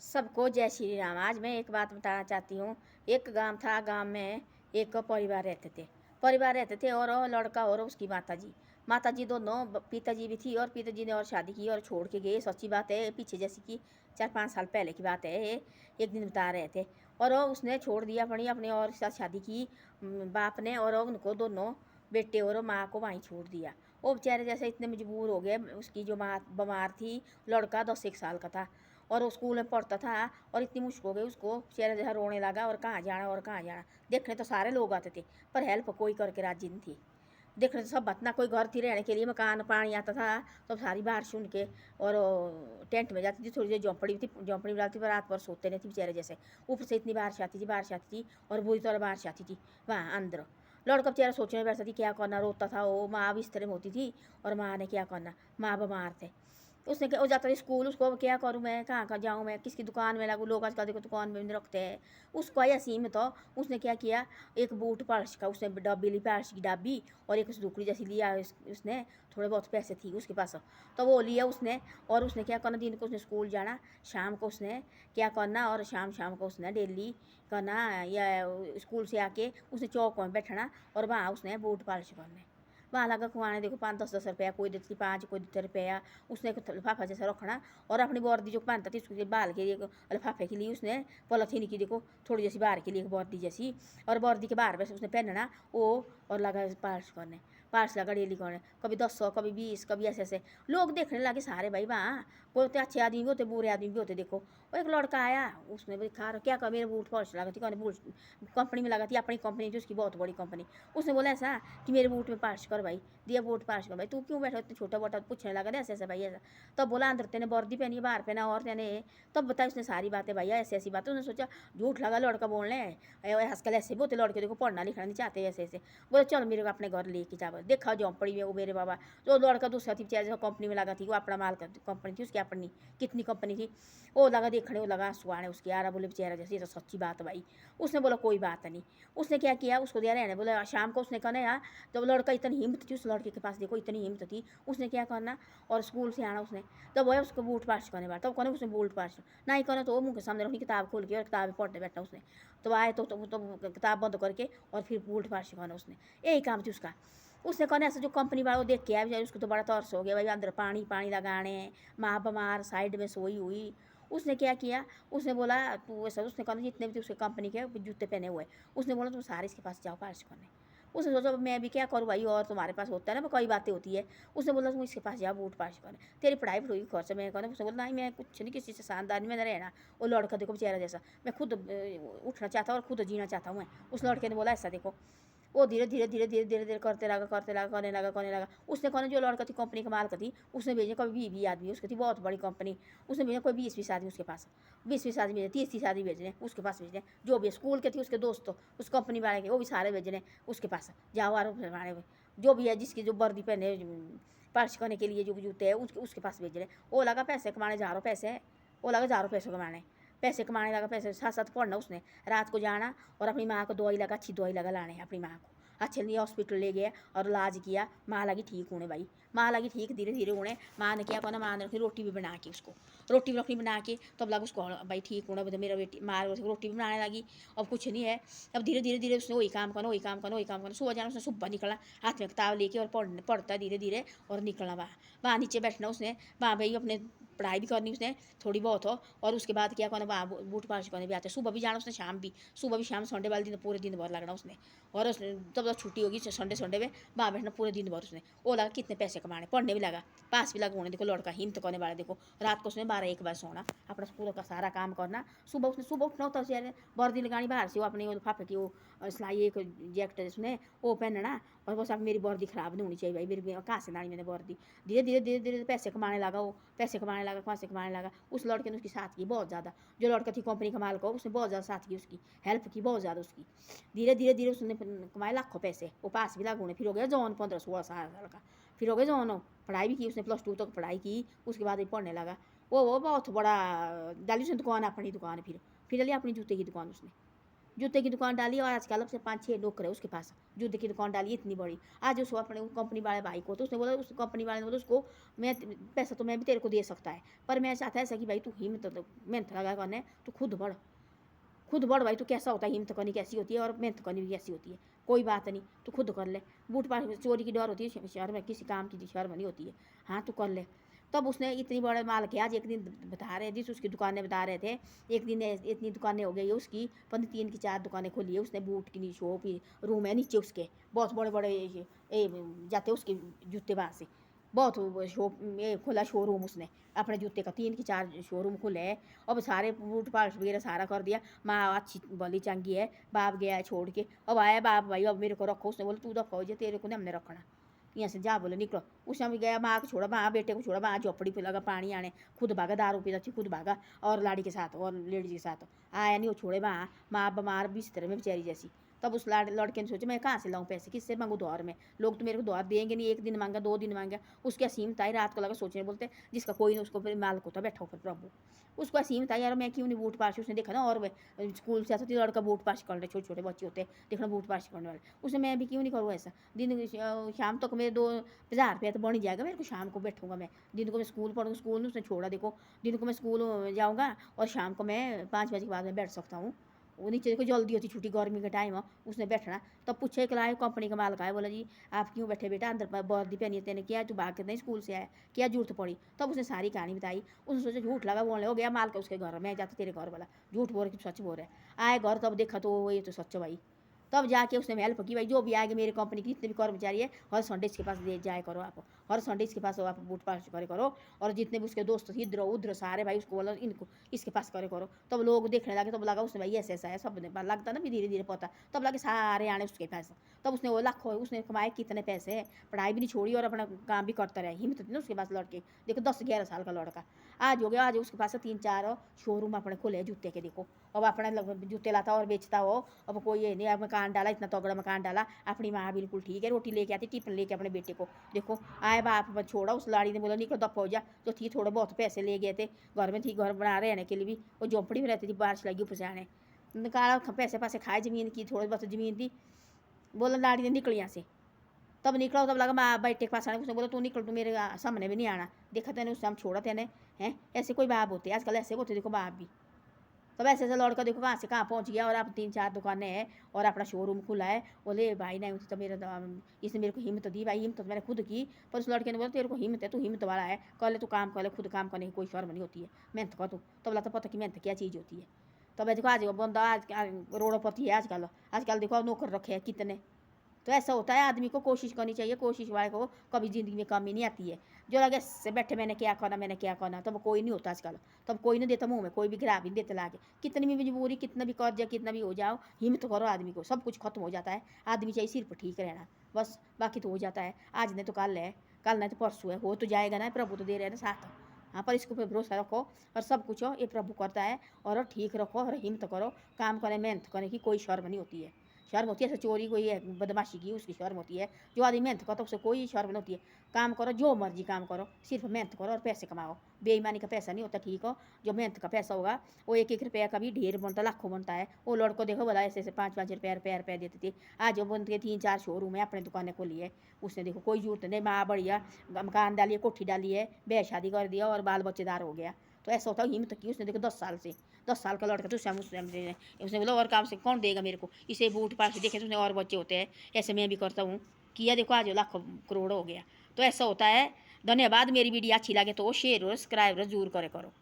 सबको जय श्री राम। आज मैं एक बात बताना चाहती हूँ। एक गांव था, गांव में एक परिवार रहते थे और लड़का और उसकी माता जी दोनों, पिताजी भी थी और पिताजी ने और शादी की और छोड़ के गए। सच्ची बात है, पीछे जैसे कि 4-5 साल पहले की बात है। एक दिन बता रहे थे और उसने छोड़ दिया अपनी अपने और साथ शादी की बाप ने, और उनको दोनों बेटे और माँ को वहीं छोड़ दिया। वो बेचारे जैसे इतने मजबूर हो गए। उसकी जो माँ बीमार थी, लड़का 10-1 साल का था और वो स्कूल में पढ़ता था और इतनी मुश्किल हो गई उसको, चेहरा जैसा रोने लगा और कहाँ जाना और कहाँ जाना। देखने तो सारे लोग आते थे पर हेल्प कोई करके राजी नहीं थी। देखने तो सब बतना, कोई घर थी रहने के लिए, मकान पानी आता था तो सारी बाहर सुन के और टेंट में जाती थी। थोड़ी देर झोंपड़ी थी, झोंपड़ी में डालती पर रात भर सोते नहीं थी बेचारे जैसे। ऊपर से इतनी बारिश आती थी और बुरी तरह बारिश आती थी वहाँ अंदर। लड़का बेचारा सोचने में बैठता थी क्या करना, रोता था वो। माँ भी इस तरह में होती थी और माँ ने क्या करना, माँ बीमार थे। उसने क्या, वो जाता था स्कूल, उसको अब क्या करूँ मैं, कहाँ कहाँ जाऊँ मैं, किसकी दुकान में लगूँ। लोग आजकल देखो दुकान में भी रखते हैं। उसको आई सीम तो उसने क्या किया, एक बूट पर्स का उसने डब्बी ली, पर्स की डब्बी और एक दुकड़ी जैसी लिया उसने। थोड़े बहुत पैसे थी उसके पास तो वो लिया उसने। और उसने क्या करना, दिन को उसने स्कूल जाना, शाम को उसने क्या करना, और शाम शाम को उसने डेली करना या स्कूल से आके उसने चौक में बैठना और वहाँ उसने बूट पॉलिश करने। वहाँ लगा खुआने, देखो 5-10 रुपया, कोई देती 5, कोई देते रुपया। उसने एक लिफाफा जैसा रखना और अपनी वर्दी जो पहनता थी उसके बाल के लिए लिफाफे के लिए उसने पॉलिथीन की, देखो थोड़ी जैसी बाहर के लिए वर्दी जैसी, और वर्दी के बाहर वैसे उसने पहनना वो। और लगा पार्स करने, पार्स लगा डेली करने, कभी 10 कभी 20, कभी ऐसे ऐसे। लोग देखने लगे सारे भाई वहाँ, कोई होते अच्छे आदमी भी होते, बुरे आदमी भी होते। देखो वो एक लड़का आया, उसने देखा क्या कर, मेरे बूट पर्स लगा थी, कहने बूट कंपनी में लगा थी, अपनी कंपनी थी उसकी, बहुत बड़ी कंपनी। उसने बोला ऐसा कि मेरे बूट में पार्स कर भाई, दिया बूट पार्स कर भाई, तू क्यों बैठा इतना छोटा बोटा, पूछने लगा ऐसे ऐसे भाई ऐसा। तब बोला अंदर तेने वर्दी पहनी है, बाहर पहना और तेने। तब बताया उसने सारी बातें भैया, ऐसी ऐसी बातें। उसने सोचा झूठ लगा लड़का बोलने, आजकल ऐसे बोलते लड़के, देखो पढ़ना लिखना नहीं चाहते ऐसे ऐसे। बोले चल मेरे को अपने घर लेके जा, देखा झोंपड़ी में वो मेरे बाबा। जो लड़का दूसरा थी बेचारा कंपनी में लगा थी, वो अपना माल कंपनी थी उसकी अपनी, कितनी कंपनी थी। वो लगा देखने, वो लगा आंसू आने उसके, यार बोले बेचारा जैसे, ये तो सच्ची बात भाई। उसने बोला कोई बात नहीं। उसने क्या किया, उसको दिया रहने, बोला शाम को उसने कहना यार, जब लड़का इतनी हिम्मत थी उस लड़के के पास, देखो इतनी हिम्मत थी, उसने क्या करना और स्कूल से आना उसने। तब वह उसको बूट पास करने वाला, तब कहने उसने बूट पास ना ही करना तो वो मुँह के सामने रखनी, किताब खोल के और किताब पढ़ने बैठना उसने। तो आए तो किताब बंद करके और फिर बूट पास करना उसने। यही काम थी उसका। उसने कहना ऐसा जो कंपनी वाला वो देख के आया बेचारी, उसको तो बड़ा तरस हो गया भाई, अंदर पानी पानी लगाने, माँ बीमार साइड में सोई हुई। उसने क्या किया, उसने बोला तू ऐसा, उसने कहा जितने भी उसके कंपनी के जूते पहने हुए, उसने बोला तुम सारे इसके पास जाओ पास करने। उसने सोचा मैं भी क्या करूँ भाई, और तुम्हारे पास होता है ना कई बातें होती है। उसने बोला तुम इसके पास जाओ बूट पास करने, तेरी पढ़ाई पढ़ोगी खर्च मैं करना। उसने बोला नहीं मैं कुछ नहीं, किसी से शानदार में रहना। वो लड़का देखो बेचारा जैसा, मैं खुद उठना चाहता हूँ और खुद जीना चाहता हूँ मैं। उस लड़के ने बोला ऐसा देखो। वो धीरे धीरे धीरे धीरे धीरे धीरे करने लगा करने लगा। उसने कहना जो लड़का थी कंपनी का माल थी, उसने भेजे कभी 20 आदमी उसकी थी, बहुत बड़ी कंपनी। उसने भेजा कोई 20-20 आदमी उसके पास, 20-20 आदमी भेजे, 30-30 आदमी भेजने उसके पास भेजने। जो भी स्कूल के थे उसके दोस्त उस कंपनी वाले के, वो भी सारे भेजने उसके पास। जाओ आरोप जो भी है, जिसकी जो वर्दी पहने पर्च करने के लिए जो जूते है उसके पास भेज रहे। वो लगा पैसे कमाने, हज़ारों पैसे, वो लगा हज़ारों पैसे कमाने, पैसे कमाने लगा, पैसे साथ साथ पढ़ना उसने। रात को जाना और अपनी माँ को दवाई लगा, अच्छी दवाई लगा लाने अपनी माँ को। अच्छे लिए हॉस्पिटल ले गया और इलाज किया, माँ लगी ठीक होने भाई, माँ लगी ठीक धीरे धीरे होने। माँ ने क्या करना, माँ ने रखी रोटी भी बना के उसको, रोटी भी रखनी बना के, तब लगा उसको भाई ठीक होना। मेरा बेटी माँ रोटी भी बनाने लगी। अब कुछ नहीं है, अब धीरे धीरे धीरे उसने वही काम करना, वही काम करना, वही काम करना। सुबह जाना उसने, सुबह निकलना हाथ में किताब लेके और पढ़ता धीरे धीरे और निकलना वहाँ। वहाँ नीचे बैठना उसने, वहाँ भाई अपने पढ़ाई भी करनी उसने थोड़ी बहुत हो। और उसके बाद क्या करना, वहाँ बूट पालिश करने भी आते, सुबह भी जाना उसने, शाम भी, सुबह भी शाम, संडे वाले दिन पूरे दिन भर लगना उसने। और उसने तब छुट्टी होगी संडे में, वहाँ बैठना पूरे दिन भर उसने। वो लगा कितने पैसे कमाने, पढ़ने भी लगा, पास भी लगा होने। देखो लड़का हिम्मत करने वाला, देखो रात को उसने 12-1 बजे सोना, अपना पूरा का सारा काम करना। सुबह उठना होता है, वर्दी लगानी बाहर से, वो अपनी फाफे की वो सिलाई एक जैकेट उसने वो पहनना। और बस अब मेरी वर्दी खराब नहीं होनी चाहिए भाई, मेरी कहाँ से लानी मैंने वर्दी। धीरे धीरे धीरे धीरे पैसे कमाने लगा, वो पैसे कमाने लगा, पैसे कमाने लगा। उस लड़के ने उसकी साथ की बहुत ज़्यादा, जो लड़का थी कंपनी का मालिक, उसने बहुत ज़्यादा साथ की उसकी, हेल्प की बहुत ज़्यादा उसकी। धीरे धीरे धीरे उसने कमाए लाखों पैसे, वो पास भी लागू, फिर हो गया जॉन 15-16 साल का, फिर हो गया जॉन। पढ़ाई भी की उसने, +2 तक पढ़ाई की, उसके बाद ही पढ़ने लगा। वो बहुत बड़ा डाली उसने दुकान, अपनी दुकान, फिर डाली अपनी जूते की दुकान उसने। जूते की दुकान डाली और आजकल अब से 5-6 नौकर है उसके पास, जूते की दुकान डाली इतनी बड़ी। आज उसको अपने कंपनी वाले भाई को, तो उसने बोला, उस कंपनी वाले ने बोला उसको, मैं पैसा तो मैं भी तेरे को दे सकता है, पर मैं चाहता है ऐसा कि भाई तू हिम्मत मेहनत लगा करने, तू खुद बढ़ भाई। तो कैसा होता है, हिम्मत करनी कैसी होती है और मेहनत करनी भी कैसी होती है। कोई बात नहीं, तू खुद कर ले। बूट पाट चोरी की डर होती है शहर में, किसी काम की शहर में नहीं होती है। हाँ तू कर ले। तब उसने इतनी बड़े माल के, आज एक दिन बता रहे जिस उसकी दुकानें बता रहे थे, एक दिन इतनी दुकानें हो गई है उसकी, 3 की 4 दुकानें खोली है उसने। बूट की शॉप, रूम है नीचे उसके, बहुत बड़े बड़े जाते उसके जूते वहाँ से। बहुत शॉप ये खोला शोरूम उसने अपने जूते का, 3 की 4 शोरूम खुले है। अब सारे बूट पाट वगैरह सारा कर दिया। माँ अच्छी भली चंगी है, बाप गया है छोड़ के। अब आया बाप, भाई अब मेरे को रखो। उसने बोला तू रखो जे, तेरे को नहीं हमने रखना, यहाँ से जा, बोले निकलो। उस समय गया, माँ को छोड़ा, माँ बेटे को छोड़ा, माँ झोपड़ी पे लगा पानी आने, खुद भागा, दारू पीता थी, खुद भागा और लाड़ी के साथ और लेडीज के साथ आया नहीं। वो छोड़े माँ बीमार बिस्तर में बेचारी जैसी। तब उस लड़के ने सोचा मैं कहाँ से लाऊं पैसे, किससे मांगू दौर में, लोग तो मेरे को दौर देंगे नहीं। 1 दिन मांगा, 2 दिन मांगा, उसकी असीमत आई। रात को लगा सोचने, बोलते जिसका कोई नहीं उसको फिर मालिक होता बैठा ऊपर प्रभु। उसको असीमत आई, यार मैं क्यों नहीं बूट पाश। उसने देखा ना, और स्कूल से आता थी लड़का बूट पाश कर रहे, छोटे छोटे बच्चे होते देखना बूट पाश करने वाले, उसने मैं भी क्यों नहीं करूँ ऐसा। दिन शाम तक मेरे 2,000 रुपया तो बन जाएगा मेरे को, शाम को बैठूंगा मैं। दिन को मैं स्कूल पढ़ूँ, स्कूल में उसने छोड़ा, देखो दिन को मैं स्कूल जाऊँगा और शाम को मैं 5 बजे के बाद में बैठ सकता हूँ। वो नीचे देखो जल्दी होती, छुट्टी गर्मी का टाइम हो, उसने बैठना। तब पूछे कि लाए कंपनी का माल का है, बोला जी आप क्यों बैठे बेटा, अंदर वर्दी पहनी है तेने, क्या तू भाग के नहीं स्कूल से आया, क्या जरूरत पड़ी। तब उसने सारी कहानी बताई। उसने सोचा झूठ लगा बोलने, हो गया माल का उसके घर, मैं जाता तेरे घर वाला झूठ बोल रहे, सच बोल रहे। आए घर तब देखा तो ये तो सच भाई। तब जाके उसने हेल्प की, भाई जो भी आएगा मेरे कंपनी की जितने भी कर्मचारी है, हर संडे इसके पास दे जाए करो आप, हर संडे इसके पास आप बूट पास करे करो। और जितने भी उसके दोस्त इधर उधर सारे भाई उसको बोलो इनको इसके पास करे करो। तब लोग देखने लगे, तब लगा उसने भाई ऐसा ऐसा है, सब ने लगता ना भी धीरे धीरे पता, तब लगे सारे आने उसके पास। तब उसने वो लाखों उसने कमाए कितने पैसे, पढ़ाई भी नहीं छोड़ी और अपना काम भी करता रहा। हिम्मत थी ना उसके पास लड़के, देखो 10-11 साल का लड़का आज हो गया। आज उसके पास 3-4 शोरूम अपने खुले जूते के, देखो अब अपने जूते लाता और बेचता हो। अब कोई ये नहीं, अब मकान डाला, इतना तगड़ा मकान डाला। अपनी माँ बिल्कुल ठीक है, रोटी लेके आती, टिफिन लेके अपने बेटे को, देखो आए बाप छोड़ा। उस लाड़ी ने बोला निकल दफ हो जा, जो थी थोड़े बहुत पैसे ले गए थे, घर में थी, घर बना रहने के लिए भी, वो झोंपड़ी में रहती थी, बारिश लगी ऊपर से आने, निकाला पैसे पैसे खाए, जमीन की थोड़ी बहुत जमीन थी। बोला लाड़ी ने निकल यहाँ से। तब निकला, तब लगा माँ बेटे के पास आने, उसने बोला तू निकल, तू मेरे सामने भी नहीं आना। देखा तेने उस टाइम छोड़ा तेने, हैं ऐसे कोई बाप होते आजकल, ऐसे होते देखो बाप भी। तब ऐसे ऐसे लड़का देखो कहाँ से कहाँ पहुँच गया, और अब 3-4 दुकानें हैं और अपना शोरूम खुला है। बोले भाई ने तो मेरा इसने मेरे को हिम्मत दी, भाई हिम्मत तो मैंने खुद की। पर उस लड़के ने बोला तेरे को हिम्मत है, तू हिम्मत वाला है, कर ले तू काम, कर ले, खुद काम करने की कोई शर्म नहीं होती है, मेहनत कर तू। तब लगता पता कि मेहनत क्या चीज़ होती है। तब देखो आज बंदा आज रोडों पर ही है आजकल। आजकल देखो नौकर रखे हैं कितने। तो ऐसा होता है, आदमी को कोशिश करनी चाहिए, कोशिश वाले को कभी ज़िंदगी में कमी नहीं आती है। जो लगे से बैठे मैंने क्या करना, मैंने क्या करना, तब कोई नहीं होता आजकल। तब कोई नहीं देता मुंह में, कोई भी ग्राह भी नहीं देते लाके। कितनी भी मजबूरी, कितना भी कर्जा, कितना भी हो जाओ, हिम्मत करो आदमी को, सब कुछ खत्म हो जाता है। आदमी चाहिए सिर्फ ठीक रहना, बस बाकी तो हो जाता है। आज नहीं तो कल है, कल नहीं तो परसों है, हो तो जाएगा ना, प्रभु तो दे रहे हैं ना साथ। हाँ पर इसके ऊपर भरोसा रखो और सब कुछ हो ये प्रभु करता है। और ठीक रखो और हिम्मत करो, काम करने मेहनत करने की कोई शर्म नहीं होती है। शर्म होती है ऐसे चोरी कोई है बदमाशी की, उसकी शर्म होती है। जो आदमी मेहनत करता है उसे कोई शर्म नहीं होती है। काम करो, जो मर्जी काम करो, सिर्फ मेहनत करो और पैसे कमाओ। बेईमानी का पैसा नहीं होता, ठीक हो। जो मेहनत का पैसा होगा वो 1-1 रुपया का भी ढेर बनता, लाखों बनता है। वो लड़को देखो बोला ऐसे ऐसे 5-5 रुपया देते थे। आज वो बनते 3-4 शोरूम है, अपने दुकानें खोली है उसने, देखो कोई जरूरत नहीं, माँ बढ़िया मकान डाली है, कोठी डाली है, ब्याह शादी कर दिया और बाल बच्चेदार हो गया। तो ऐसा होता है, हिम्मत की उसने, देखो 10 साल से, 10 साल का लड़का तो उसने बोला और काम से कौन देगा मेरे को, इसे बूट पास देखे तो उसने और बच्चे होते हैं, ऐसे मैं भी करता हूँ, किया देखो आज लाखों करोड़ हो गया। तो ऐसा होता है। धन्यवाद। मेरी वीडियो अच्छी लगे तो शेयर और सब्सक्राइब जरूर करे करो।